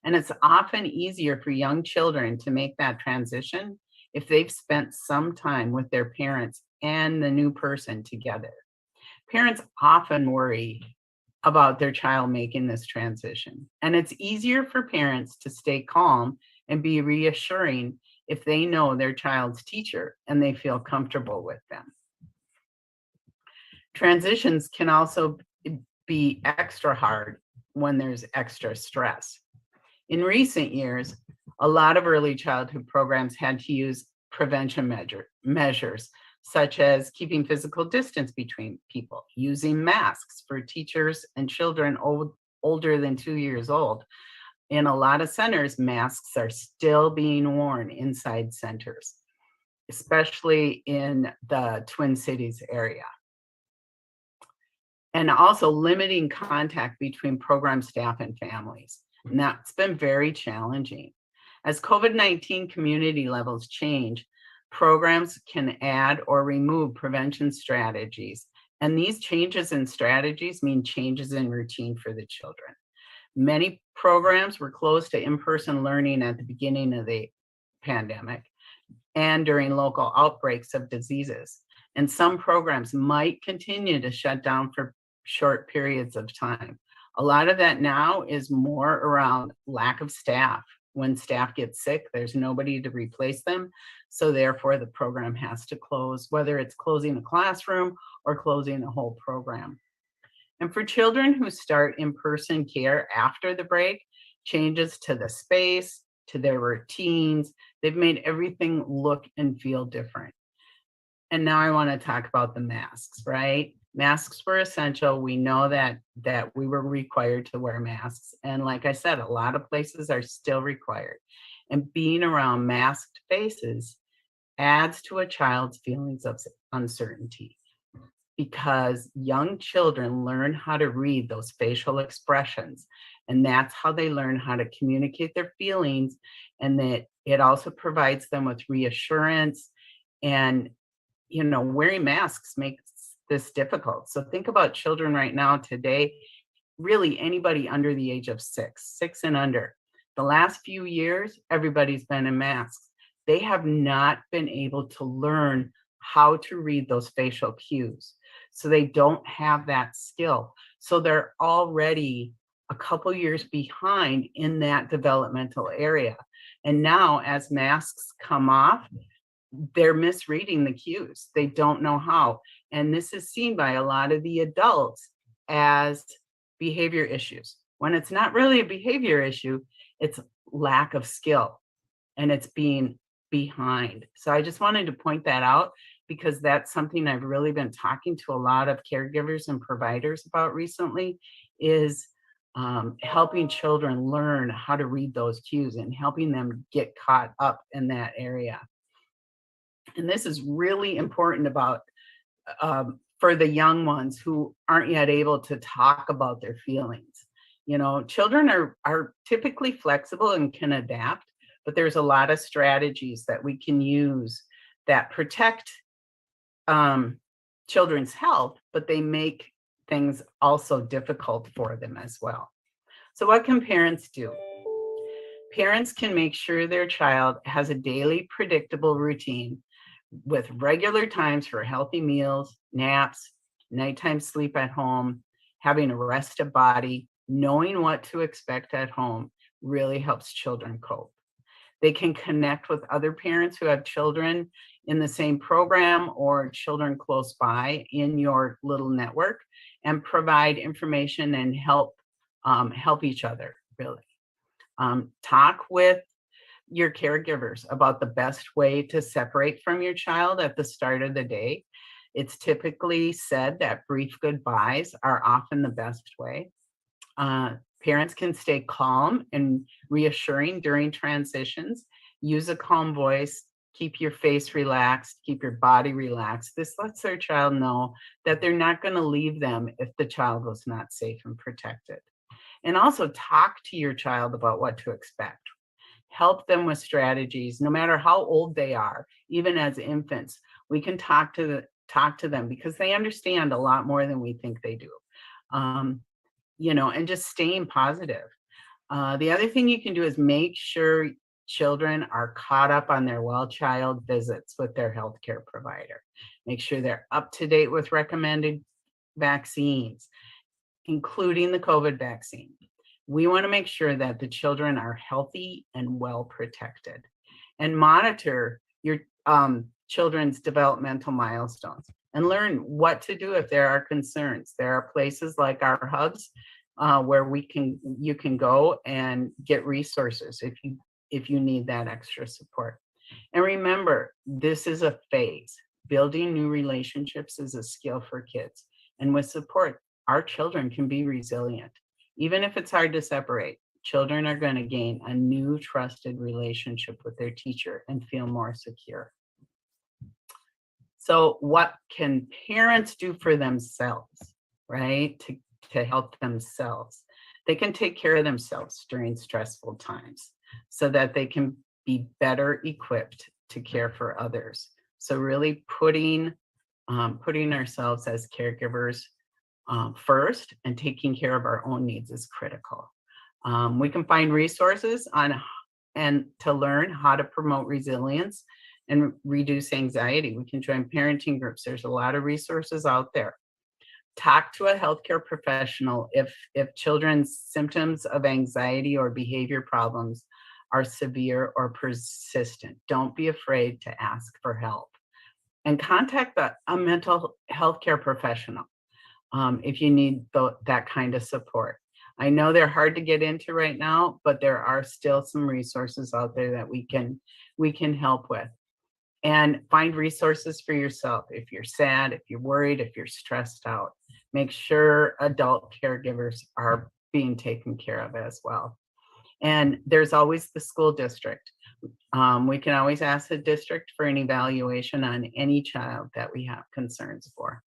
And it's often easier for young children to make that transition if they've spent some time with their parents and the new person together. Parents often worry about their child making this transition, and it's easier for parents to stay calm and be reassuring if they know their child's teacher and they feel comfortable with them. Transitions can also be extra hard when there's extra stress. In recent years, a lot of early childhood programs had to use prevention measures, such as keeping physical distance between people, using masks for teachers and children older than 2 years old. In a lot of centers, masks are still being worn inside centers, especially in the Twin Cities area. And also limiting contact between program staff and families. And that's been very challenging. As COVID-19 community levels change, programs can add or remove prevention strategies. And these changes in strategies mean changes in routine for the children. Many programs were closed to in-person learning at the beginning of the pandemic and during local outbreaks of diseases. And some programs might continue to shut down for short periods of time. A lot of that now is more around lack of staff. When staff get sick, there's nobody to replace them. So therefore the program has to close, whether it's closing a classroom or closing a whole program. And for children who start in-person care after the break, changes to the space, to their routines, they've made everything look and feel different. And now I want to talk about the masks, right? Masks were essential. We know that we were required to wear masks. And like I said, a lot of places are still required. And being around masked faces adds to a child's feelings of uncertainty, because young children learn how to read those facial expressions. And that's how they learn how to communicate their feelings. And that it also provides them with reassurance. And, you know, wearing masks makes this difficult. So think about children right now today, really anybody under the age of six and under. The last few years, everybody's been in masks. They have not been able to learn how to read those facial cues. So they don't have that skill. So they're already a couple years behind in that developmental area. And now as masks come off, they're misreading the cues. They don't know how. And this is seen by a lot of the adults as behavior issues. When it's not really a behavior issue, it's lack of skill and it's being behind. So I just wanted to point that out, because that's something I've really been talking to a lot of caregivers and providers about recently, is helping children learn how to read those cues and helping them get caught up in that area. And this is really important about for the young ones who aren't yet able to talk about their feelings. You know, children are typically flexible and can adapt, but there's a lot of strategies that we can use that protect children's health, but they make things also difficult for them as well. So what can parents do? Parents can make sure their child has a daily predictable routine with regular times for healthy meals, naps, nighttime sleep at home, having a rested body, knowing what to expect at home really helps children cope. They can connect with other parents who have children in the same program or children close by in your little network and provide information and help each other, really. Talk with your caregivers about the best way to separate from your child at the start of the day. It's typically said that brief goodbyes are often the best way. Parents can stay calm and reassuring during transitions. Use a calm voice keep your face relaxed, keep your body relaxed. This lets their child know that they're not going to leave them if the child was not safe and protected. And also talk to your child about what to expect. Help them with strategies, no matter how old they are, even as infants. We can talk to them because they understand a lot more than we think they do. And just staying positive. The other thing you can do is make sure children are caught up on their well-child visits with their healthcare provider. Make sure they're up to date with recommended vaccines, including the COVID vaccine. We want to make sure that the children are healthy and well protected, and monitor your children's developmental milestones and learn what to do if there are concerns. There are places like our hubs where you can go and get resources if you need that extra support. And remember, this is a phase. Building new relationships is a skill for kids. And with support, our children can be resilient. Even if it's hard to separate, children are going to gain a new trusted relationship with their teacher and feel more secure. So what can parents do for themselves, right? To help themselves. They can take care of themselves during stressful times so that they can be better equipped to care for others. So really putting ourselves as caregivers first and taking care of our own needs is critical. We can find resources and to learn how to promote resilience and reduce anxiety. We can join parenting groups. There's a lot of resources out there. Talk to a healthcare professional if children's symptoms of anxiety or behavior problems are severe or persistent. Don't be afraid to ask for help. And contact a mental health care professional if you need that kind of support. I know they're hard to get into right now, but there are still some resources out there that we can help with. And find resources for yourself. If you're sad, if you're worried, if you're stressed out, make sure adult caregivers are being taken care of as well. And there's always the school district. We can always ask the district for an evaluation on any child that we have concerns for.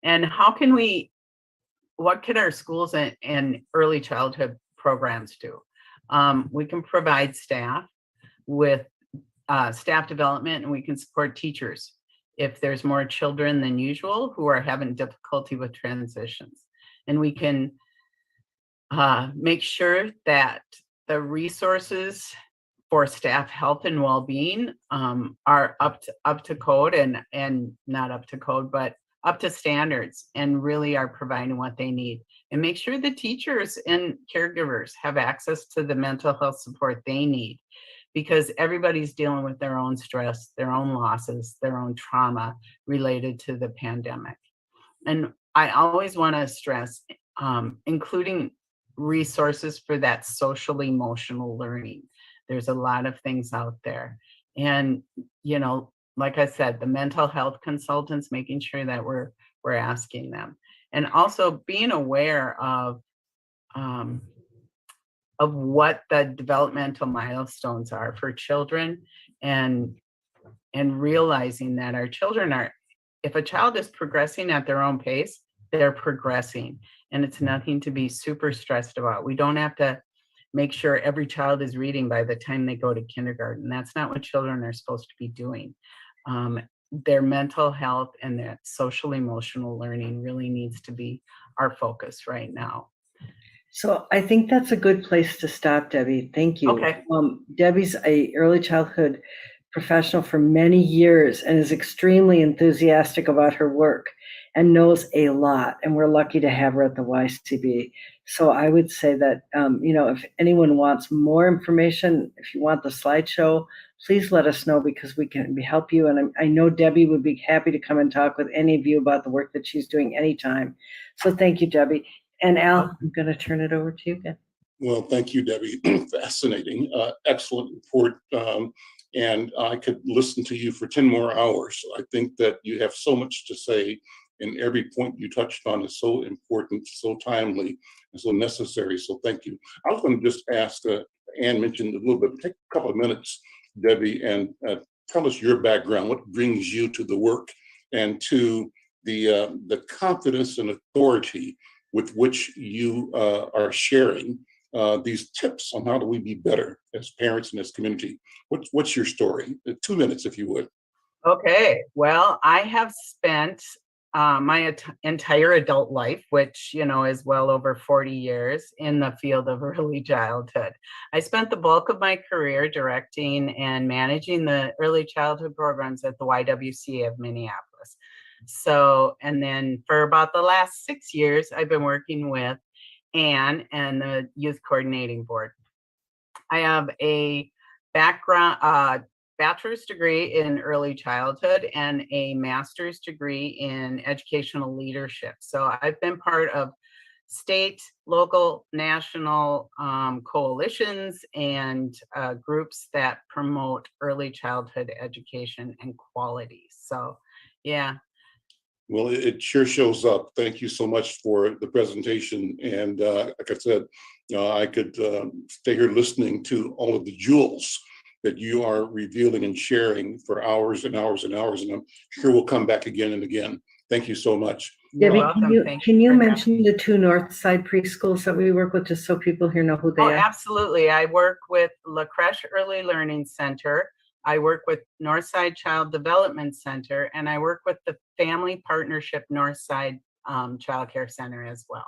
And what can our schools and early childhood programs do? We can provide staff with staff development, and we can support teachers if there's more children than usual who are having difficulty with transitions. And we can make sure that the resources for staff health and well-being are up to code and not up to code, but up to standards, and really are providing what they need. And make sure the teachers and caregivers have access to the mental health support they need, because everybody's dealing with their own stress, their own losses, their own trauma related to the pandemic. And I always want to stress, including resources for that social emotional learning. There's a lot of things out there. And, like I said, the mental health consultants, making sure that we're asking them. And also being aware of what the developmental milestones are for children, and realizing that our children if a child is progressing at their own pace, they're progressing, and it's nothing to be super stressed about. We don't have to make sure every child is reading by the time they go to kindergarten. That's not what children are supposed to be doing. Their mental health and their social emotional learning really needs to be our focus right now. So I think that's a good place to stop, Debbie. Thank you. Okay. Debbie's a early childhood professional for many years and is extremely enthusiastic about her work and knows a lot. And we're lucky to have her at the YCB. So I would say that, if anyone wants more information, if you want the slideshow, please let us know, because we can help you. And I know Debbie would be happy to come and talk with any of you about the work that she's doing anytime. So thank you, Debbie. And Al, I'm going to turn it over to you again. Well, thank you, Debbie. Fascinating, excellent report. And I could listen to you for 10 more hours. I think that you have so much to say, and every point you touched on is so important, so timely, and so necessary. So thank you. I was going to just ask, Ann mentioned a little bit, take a couple of minutes Deby, and tell us your background, what brings you to the work and to the confidence and authority with which you are sharing these tips on how do we be better as parents and as community. What's your story? 2 minutes, if you would. Okay, well, I have spent my entire adult life, which, you know, is well over 40 years in the field of early childhood. I spent the bulk of my career directing and managing the early childhood programs at the YWCA of Minneapolis. So, and then for about the last 6 years, I've been working with Anne and the Youth Coordinating Board. I have a background, bachelor's degree in early childhood and a master's degree in educational leadership. So I've been part of state, local, national coalitions and groups that promote early childhood education and quality. So, yeah. Well, it sure shows up. Thank you so much for the presentation. And like I said, I could stay here listening to all of the jewels that you are revealing and sharing for hours and hours and hours. And I'm sure we'll come back again and again. Thank you so much. You're Deby, welcome. can you mention the 2 North Side preschools that we work with, just so people here know who they are? Absolutely. I work with La Crèche Early Learning Center. I work with Northside Child Development Center, and I work with the Family Partnership Northside Child Care Center as well.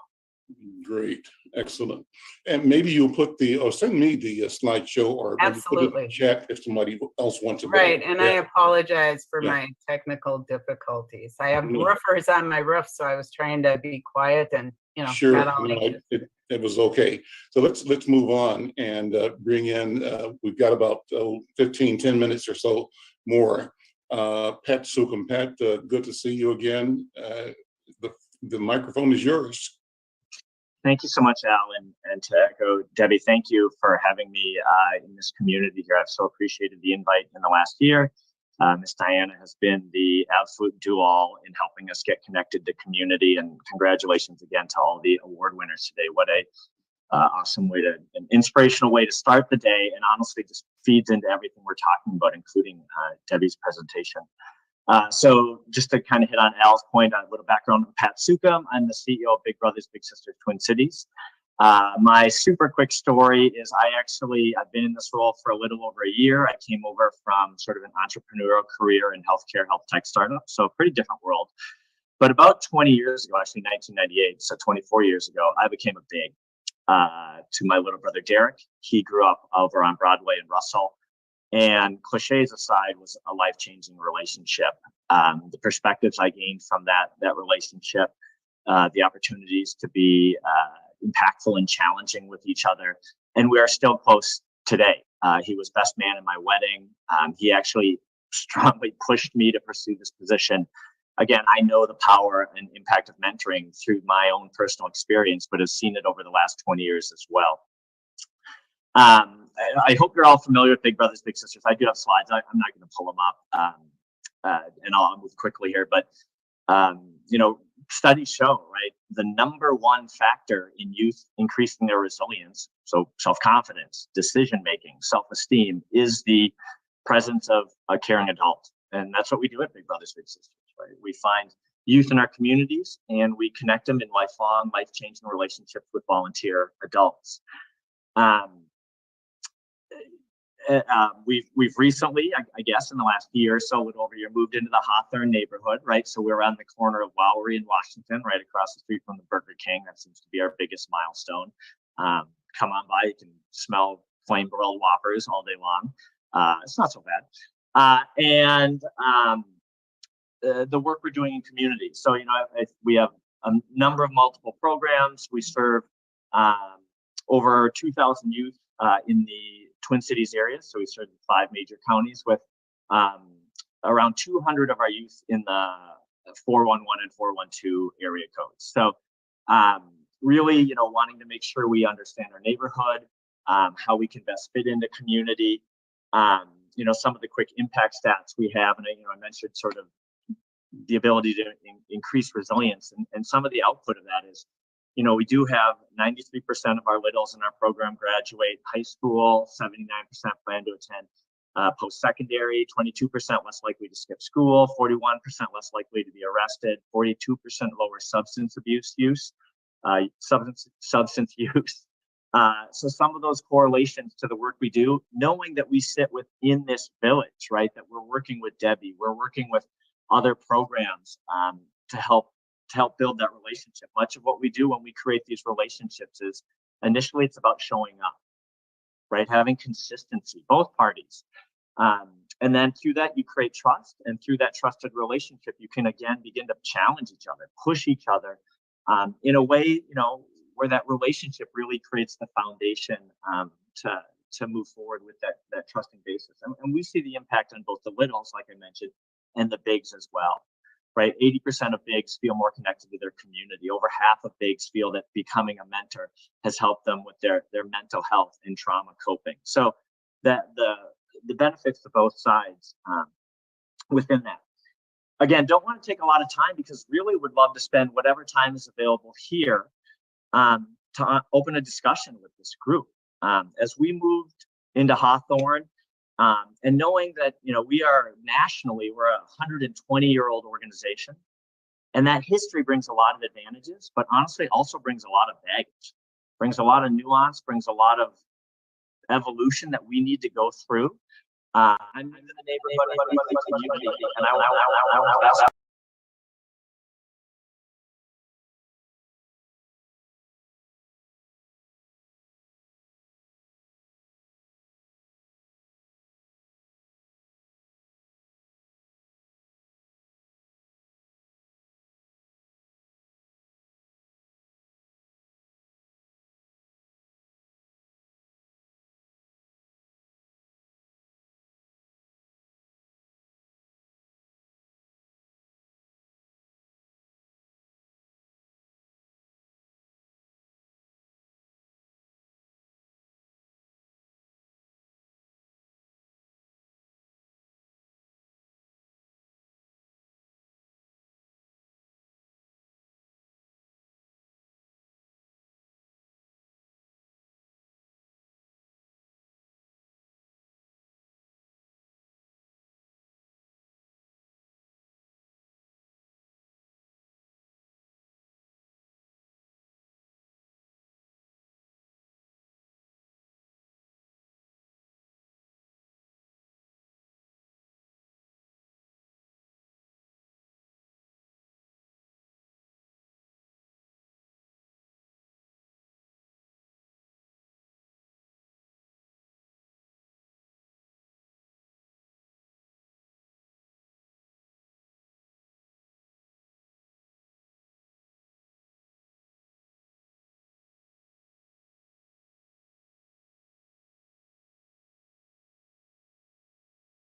Great, excellent. And maybe you'll put or send me the slideshow, or maybe put it in the chat if somebody else wants to. Right, and I apologize for my technical difficulties. I have roofers on my roof, so I was trying to be quiet and, you know. Sure, it was okay. So let's move on and bring in, we've got about 10 minutes or so more. Pat Sukham. Pat, good to see you again. The microphone is yours. Thank you so much, Al, and to echo Deby, thank you for having me in this community here. I've so appreciated the invite in the last year. Miss Diana has been the absolute do-all in helping us get connected to community, and congratulations again to all the award winners today. What a awesome way an inspirational way to start the day, and honestly just feeds into everything we're talking about, including Deby's presentation. So just to kind of hit on Al's point, a little background on Pat Sukham. I'm the CEO of Big Brothers Big Sisters Twin Cities. My super quick story is I've been in this role for a little over a year. I came over from sort of an entrepreneurial career in healthcare, health tech startup, so a pretty different world. But about 20 years ago, actually 1998, so 24 years ago, I became a big to my little brother Derek. He grew up over on Broadway in Russell. And cliches aside, was a life-changing relationship. The perspectives I gained from that relationship, the opportunities to be impactful and challenging with each other, and we are still close today. He was best man in my wedding. He actually strongly pushed me to pursue this position. Again, I know the power and impact of mentoring through my own personal experience, but have seen it over the last 20 years as well. I hope you're all familiar with Big Brothers Big Sisters. I do have slides. I'm not going to pull them up, and I'll move quickly here. But studies show, right, the number one factor in youth increasing their resilience, so self-confidence, decision-making, self-esteem, is the presence of a caring adult, and that's what we do at Big Brothers Big Sisters. Right, we find youth in our communities, and we connect them in lifelong, life-changing relationships with volunteer adults. We've recently, I guess, in the last year or so, a little over a year, moved into the Hawthorne neighborhood, right? So we're on the corner of Lowry and Washington, right across the street from the Burger King. That seems to be our biggest milestone. Come on by, you can smell flame broiled Whoppers all day long. It's not so bad. And the work we're doing in community. So, we have a number of multiple programs. We serve over 2,000 youth in the Twin Cities area. So we serve 5 major counties with around 200 of our youth in the 411 and 412 area codes. So really, wanting to make sure we understand our neighborhood, how we can best fit into community, some of the quick impact stats we have. And I mentioned sort of the ability to increase resilience, and some of the output of that is, we do have 93% of our littles in our program graduate high school, 79% plan to attend Post-secondary, 22% less likely to skip school, 41% less likely to be arrested, 42% lower substance use. So some of those correlations to the work we do, knowing that we sit within this village, right? That we're working with Deby, we're working with other programs to help build that relationship. Much of what we do when we create these relationships is initially it's about showing up, right? Having consistency, both parties. And then through that, you create trust. And through that trusted relationship, you can again begin to challenge each other, push each other in a way, where that relationship really creates the foundation to move forward with that trusting basis. And we see the impact on both the littles, like I mentioned, and the bigs as well, right? 80% of bigs feel more connected to their community. Over half of bigs feel that becoming a mentor has helped them with their mental health and trauma coping. So that the benefits to both sides within that. Again, don't want to take a lot of time because really would love to spend whatever time is available here to open a discussion with this group. As we moved into Hawthorne, and knowing that, we are nationally, we're a 120-year-old organization, and that history brings a lot of advantages, but honestly also brings a lot of baggage, brings a lot of nuance, brings a lot of evolution that we need to go through. I'm in the neighborhood, and I